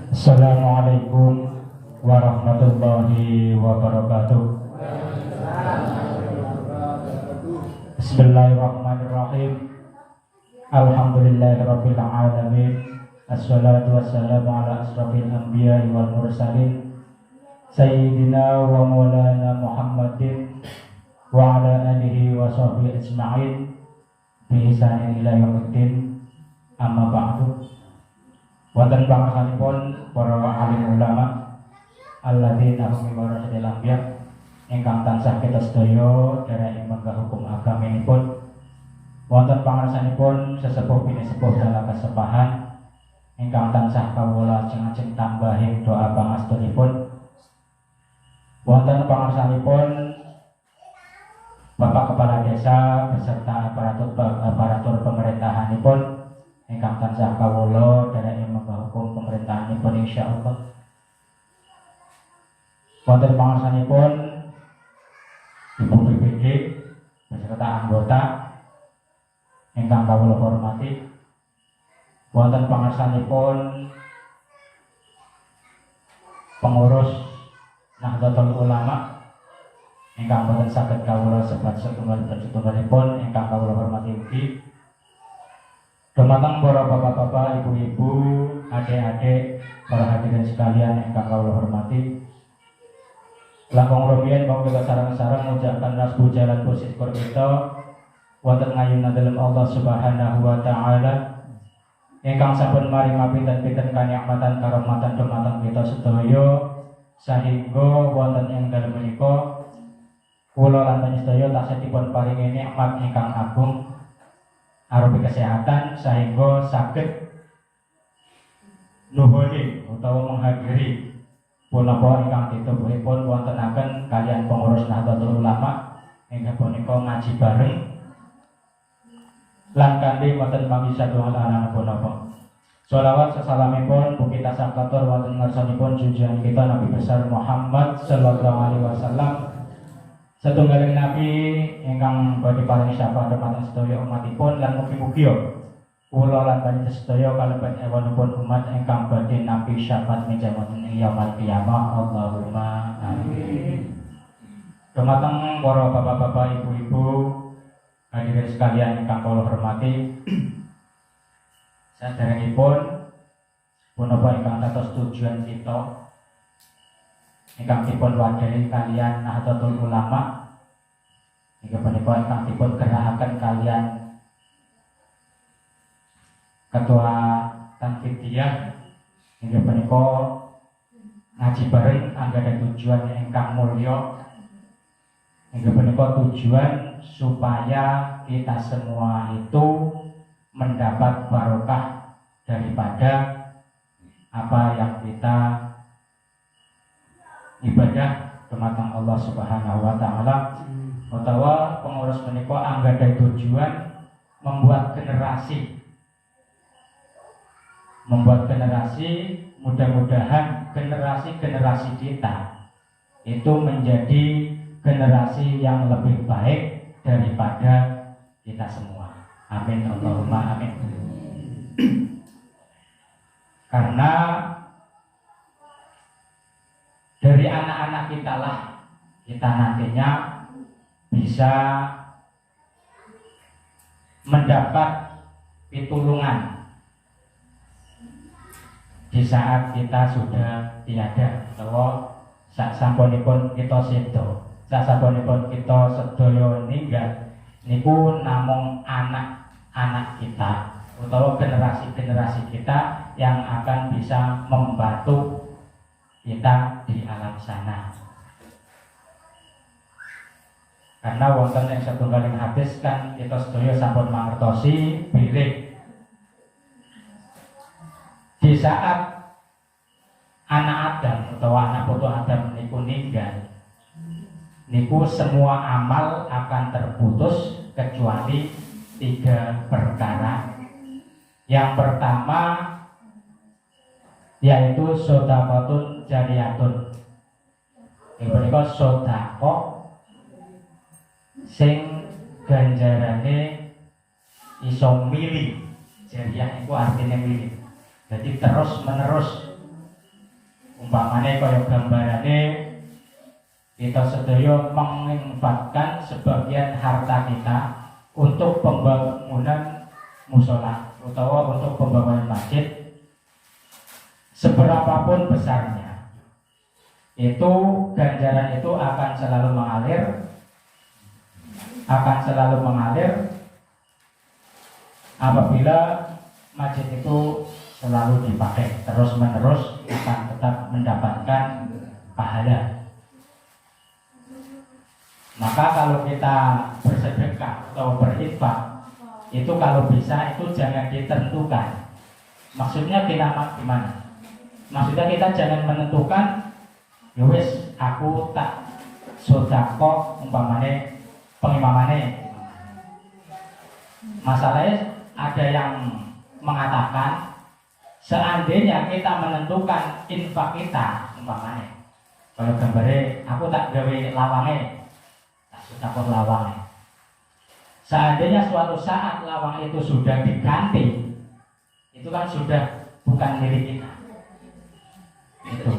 Assalamualaikum warahmatullahi wabarakatuh. Bismillahirrahmanirrahim. Alhamdulillahirabbil alamin. Assalatu wassalamu ala asrofil anbiya'i wal mursalin Sayyidina wa maulana Muhammadin wa ala alihi wa sahbihi ajma'in bi ihsanin ila yaumiddin. Amma ba'du. Wonten pangorsanipun para alim ulama alladzina hum warasatil anbiya ingkang tansah kita sedaya dherek menggah hukum agamanipun. Wonten pangorsanipun sesepuh pinisepuh dalam kesepahan ingkang tansah kawula ajeng-ajeng tambahing doa pangastunipun. Wonten pangorsanipun Bapak Kepala Desa beserta aparatur pemerintahanipun ingkang tansah kawula dherek menggah hukum pemerintahanipun insyaallah. Wonten pangorsanipun Ibu BPD beserta anggota ingkang kawula hormati. Wonten pangorsanipun pengurus Nahdlatul Ulama ingkang boten saged kawula sebat setunggalipun ingkang kawula hormati ugi. Dumateng para bapak-bapak, ibu-ibu, adik-adik, para hadirin sekalian ingkang kawula hormati. Langkung rumiyin monggo kita sareng-sareng ngucapkan rasbu jalan bersyukur kita wonten ngayunan dalem Allah Subhanahu wa taala ingkang sampun maring pinten-pinten kanikmatan karomatan dumateng kita sedaya sahingga wonten ing dalem menika kula lan panjenengan taksih dipun paringi nikmat ingkang agung arupi kesehatan sehingga saged nuhuni utawa menghadiri punapa ingkang ditubuhipun wontenaken kalian pengurus Nahdlatul Ulama ingkang punika ngaji bareng lan kanthi wonten pamisah doa punapa. Sholawat sesalamipun mugi tansah katur wonten ngarsanipun junjungan kita Nabi besar Muhammad sallallahu alaihi wasallam. Setunggaling nabi ingkang badhe paring syafaat dumateng sedaya umatipun lan mugi-mugi kula lan panjenengan sedaya kalebet ewanipun umat ingkang badhe nampi syafaat meja wonten ing yaumul qiyamah. Allahumma amin. Dumateng para bapak-bapak, ibu-ibu, hadirin sekalian ingkang kula hormati. Saderengipun punapa ingkang dados tujuan kita ingkang dipun wadahi kalian Nahdlatul Ulama inggih punika ingkang dipun gerahaken kalian Ketua Tanfidiyah inggih punika ngaji bareng anggada tujuan ingkang mulya inggih punika tujuan supaya kita semua itu mendapat barokah daripada apa yang kita ibadah dumateng Allah Subhanahu wa taala. Utawa pengurus menika anggadhahi tujuan membuat generasi mudah-mudahan generasi kita itu menjadi generasi yang lebih baik daripada kita semua. Amin Allahumma amin. Karena dari anak-anak kita lah kita nantinya bisa mendapat pitulungan di saat kita sudah tiada atau sak sampunipun kita sedo, sak sampunipun kita sedaya ninggal niku namung anak-anak kita utawa generasi-generasi kita yang akan bisa membantu kita di alam sana. Karena wonten yang setunggaling hadis kan kita sedaya sampun mangertosi bilih di saat anak Adam utawa anak putu Adam niku ninggal niku semua amal akan terputus kecuali 3 perkara. Yang pertama yaitu sedekahun jariyatun. Ini punika sedekah sing ganjarane iso milih. Jariyah itu artinya milih. Jadi terus menerus Umpamane kaya gambarane kita sedaya menginfakkan sebagian harta kita untuk pembangunan musola utawa untuk pembangunan masjid, seberapapun besarnya, itu ganjaran itu akan selalu mengalir apabila masjid itu selalu dipakai terus menerus, akan tetap mendapatkan pahala. Maka kalau kita bersedekah atau berinfak, itu kalau bisa itu jangan ditentukan. Maksudnya gimana? Maksudnya kita jangan menentukan, ya wis aku tak sedekah umpamane pengimamane. Masalahnya ada yang mengatakan seandainya kita menentukan infak kita umpamane, kalau gambare aku tak gawe lawange, tak sedekah lawange. Seandainya suatu saat lawang itu sudah diganti, itu kan sudah bukan milik kita. Itu.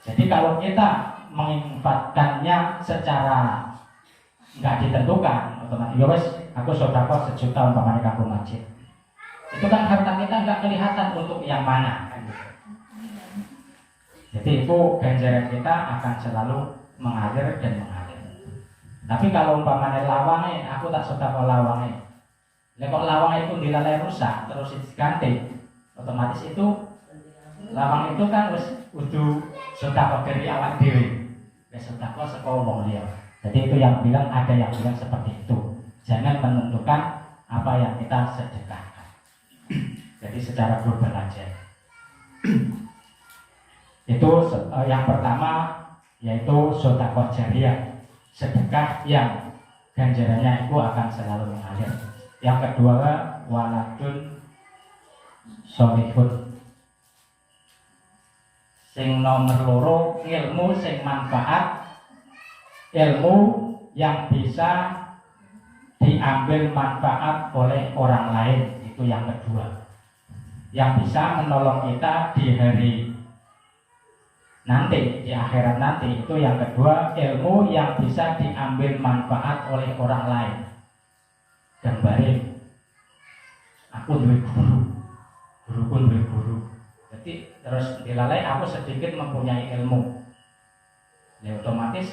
Jadi kalau kita menginfakkannya secara nggak ditentukan, otomatis ya wes aku sedekah 1 juta umpamanya kanggo masjid. Itu kan harta kita nggak kelihatan untuk yang mana kan gitu. Jadi itu ganjaran kita akan selalu mengalir dan mengalir. Tapi kalau umpamanya lawange, aku tak sedekah lawange. Nek kok lawang itu dilalai rusak terus diganti, otomatis itu lawang itu kan wis kudu sedekah dari awak dhewe. Wis sedekah saka wong liya. Jadi itu yang bilang, ada yang bilang seperti itu. Jangan menentukan apa yang kita sedekahkan. Jadi secara global aja. Itu yang pertama, yaitu sedekah jariyah, sedekah yang ganjarannya itu akan selalu mengalir. Yang kedua, waladun sholihun. Sing nomor loro, ilmu sing manfaat, ilmu yang bisa diambil manfaat oleh orang lain, itu yang kedua. Yang bisa menolong kita di hari nanti, di akhirat nanti, itu yang kedua, ilmu yang bisa diambil manfaat oleh orang lain. Gambare, aku duwe guruku duwe guru. Jadi terus dilalai aku sedikit mempunyai ilmu. Ya otomatis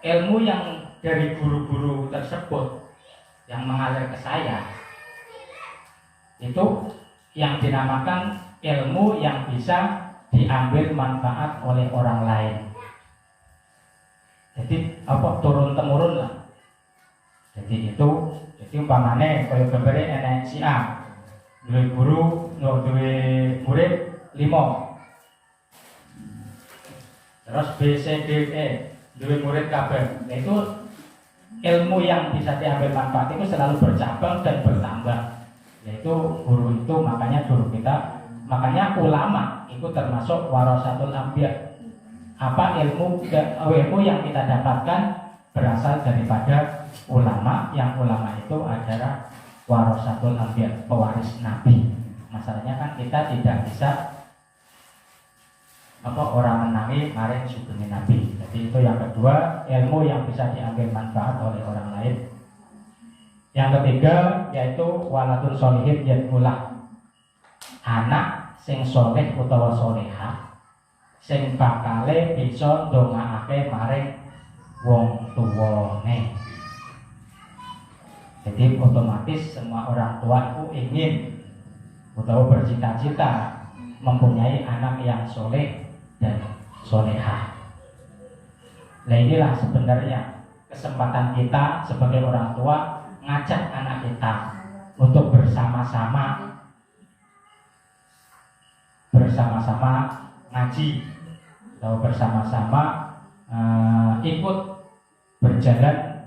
ilmu yang dari guru-guru tersebut yang mengalir ke saya, itu yang dinamakan ilmu yang bisa diambil manfaat oleh orang lain. Jadi apa, turun temurun lah. Jadi itu, jadi umpamane kaya gambare enek si A duwe guru, duwe murid 5. Terus B, C, D, E duwe murid kabeh. Nah, itu ilmu yang bisa diambil manfaat itu selalu bercabang dan bertambah. Yaitu guru itu, makanya guru kita, makanya ulama itu termasuk warasatul anbiya. Apa ilmu yang kita dapatkan berasal daripada ulama, yang ulama itu adalah warasatul anbiya, pewaris nabi. Masalahnya kan kita tidak bisa orang menangi maring sugeng nabi. Jadi itu yang kedua, ilmu yang bisa diambil manfaat oleh orang lain. Yang ketiga yaitu waladun sholihin yad'ulah, anak sing soleh utawa soleha sing bakale bisa ndongaake maring wong tuwane. Jadi otomatis semua orang tua itu ingin atau bercita-cita mempunyai anak yang soleh dan soleha. Nah inilah sebenarnya kesempatan kita sebagai orang tua ngajak anak kita untuk bersama-sama ngaji atau bersama-sama ikut berjalan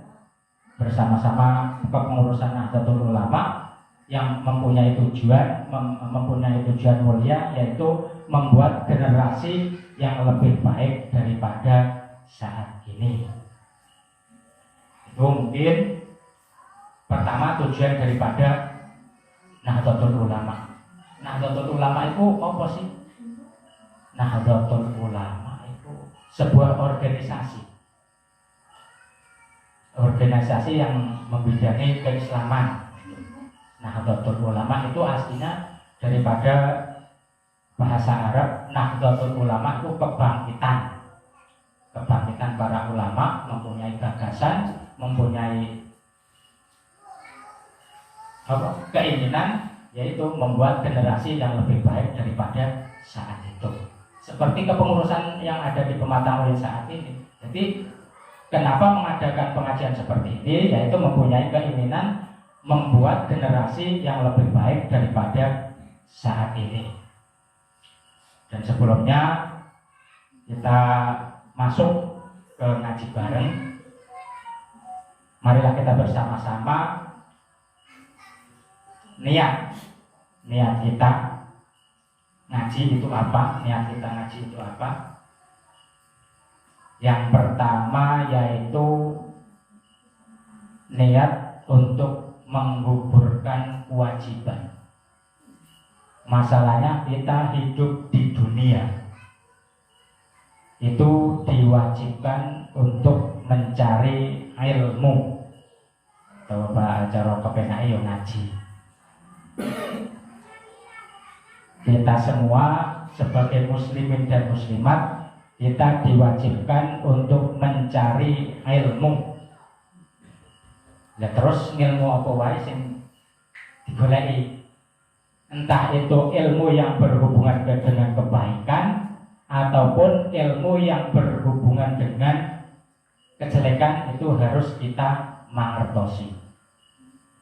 bersama-sama kepengurusan Nahdlatul Ulama yang mempunyai tujuan mulia, yaitu membuat generasi yang lebih baik daripada saat ini. Itu mungkin pertama tujuan daripada Nahdlatul Ulama. Nahdlatul Ulama itu apa sih? Nahdlatul Ulama itu sebuah organisasi yang membidangi keislaman. Nahdlatul Ulama itu aslinya daripada bahasa Arab. Nahdlatul Ulama itu kebangkitan para ulama, mempunyai gagasan, mempunyai keinginan, yaitu membuat generasi yang lebih baik daripada saat itu. Seperti kepengurusan yang ada di Pematang Uin saat ini. Jadi kenapa mengadakan pengajian seperti ini, yaitu mempunyai keinginan membuat generasi yang lebih baik daripada saat ini. Dan sebelumnya kita masuk ke ngaji bareng. Marilah kita bersama-sama niat kita ngaji itu apa? Niat kita ngaji itu apa? Yang pertama yaitu niat untuk menggugurkan kewajiban. Masalahnya kita hidup di dunia itu diwajibkan untuk mencari ilmu. Coba acara kepenai yang ngaji. Kita semua sebagai muslimin dan muslimat, kita diwajibkan untuk mencari ilmu. Ya terus ilmu apa wae sing digoleki? Entah itu ilmu yang berhubungan dengan kebaikan ataupun ilmu yang berhubungan dengan kejelekan, itu harus kita mangertosi.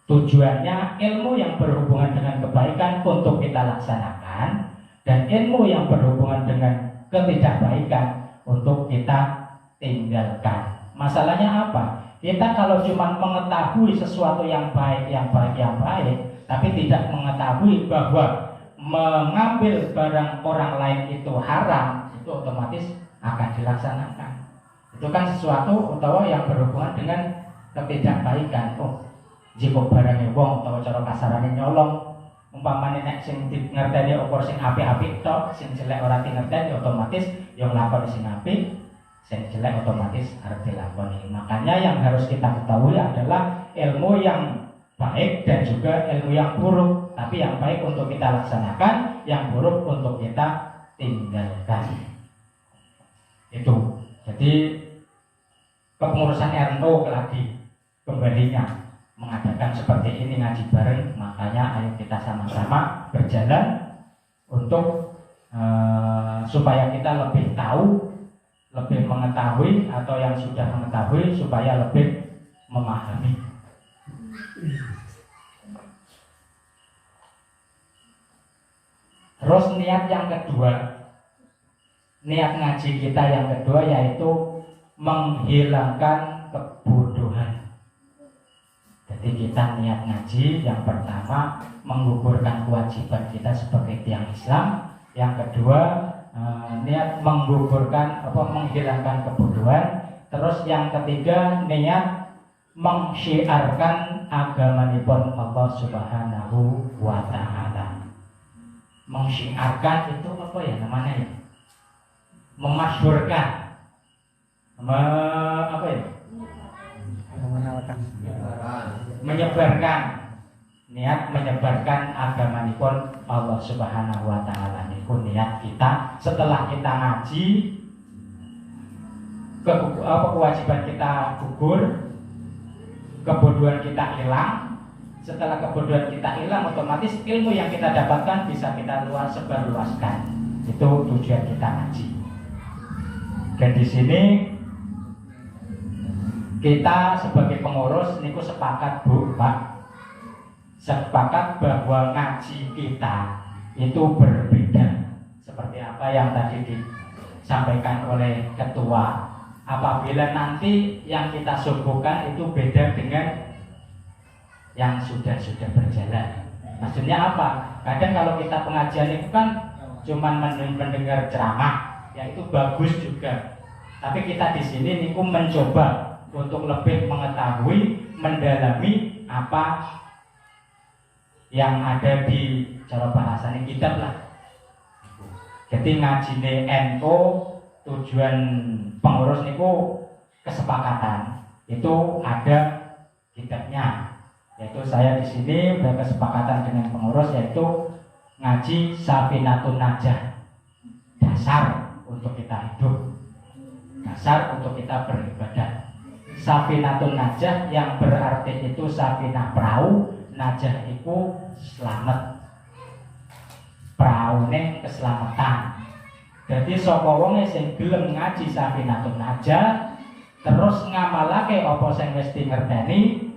Tujuannya ilmu yang berhubungan dengan kebaikan untuk kita laksanakan, dan ilmu yang berhubungan dengan ketidakbaikan untuk kita tinggalkan. Masalahnya apa? Kita kalau cuma mengetahui sesuatu yang baik, tapi tidak mengetahui bahwa mengambil barang orang lain itu haram, itu otomatis akan dilaksanakan. Itu kan sesuatu utawa yang berhubungan dengan ketidakbaikan. Jika barangnya wong utawa cara kasarane nyolong, umpamane nek sing ngerteni ukur sing apik-apik tok, sing jelek ora ngerteni, otomatis yang nglakoni sing apik, sing jelek otomatis harus dilakoni. Makanya yang harus kita ketahui adalah ilmu yang baik dan juga ilmu yang buruk. Tapi yang baik untuk kita laksanakan, yang buruk untuk kita tinggalkan. Itu. Jadi kepengurusan RNU lagi kembalinya mengadakan seperti ini ngaji bareng. Makanya ayo kita sama-sama berjalan untuk supaya kita lebih tahu, lebih mengetahui, atau yang sudah mengetahui supaya lebih memahami. Terus niat yang kedua, niat ngaji kita yang kedua yaitu menghilangkan kebodohan. Jadi kita niat ngaji yang pertama menggugurkan kewajiban kita sebagai tiang Islam. Yang kedua niat menghilangkan kebodohan. Terus yang ketiga niat mengsyiarkan agamanipun Allah Subhanahu wa Ta'ala. Mengsyiarkan itu apa ya namanya ya? Memasyhurkan. Apa ya? Menyebarkan. Niat menyebarkan agamanipun Allah Subhanahu wa Ta'ala. Niku niat kita setelah kita ngaji, kewajiban kita gugur, kebodohan kita hilang. Setelah kebodohan kita hilang, otomatis ilmu yang kita dapatkan bisa kita sebarluaskan. Itu tujuan kita ngaji. Dan di sini kita sebagai pengurus niku sepakat Bu, Pak, sepakat bahwa ngaji kita itu berbeda. Seperti apa yang tadi disampaikan oleh ketua. Apabila nanti yang kita suguhkan itu beda dengan yang sudah berjalan. Maksudnya apa? Kadang kalau kita pengajian itu kan cuma mendengar ceramah, ya itu bagus juga. Tapi kita di sini niku mencoba untuk lebih mengetahui, mendalami apa yang ada di cara bahasanya kitab lah. Jadi ngajine NU tujuan pengurus niku kesepakatan. Itu ada kitabnya. Yaitu saya di sini berkesepakatan dengan pengurus yaitu ngaji Safinatun Najah. Dasar untuk kita hidup. Dasar untuk kita beribadah. Safinatun Najah yang berarti itu safinah perahu, najah itu selamat. Praune keselamatan. Jadi sapa wonge sing gelem ngaji Safinatun Najah terus ngamalake apa sing wis ngerteni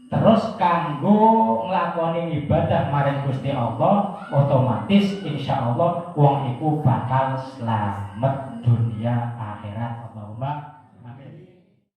terus kanggo nglakoni ibadah maring Gusti Allah, otomatis insyaallah wong iku bakal selamat dunia akhirat. Allahumma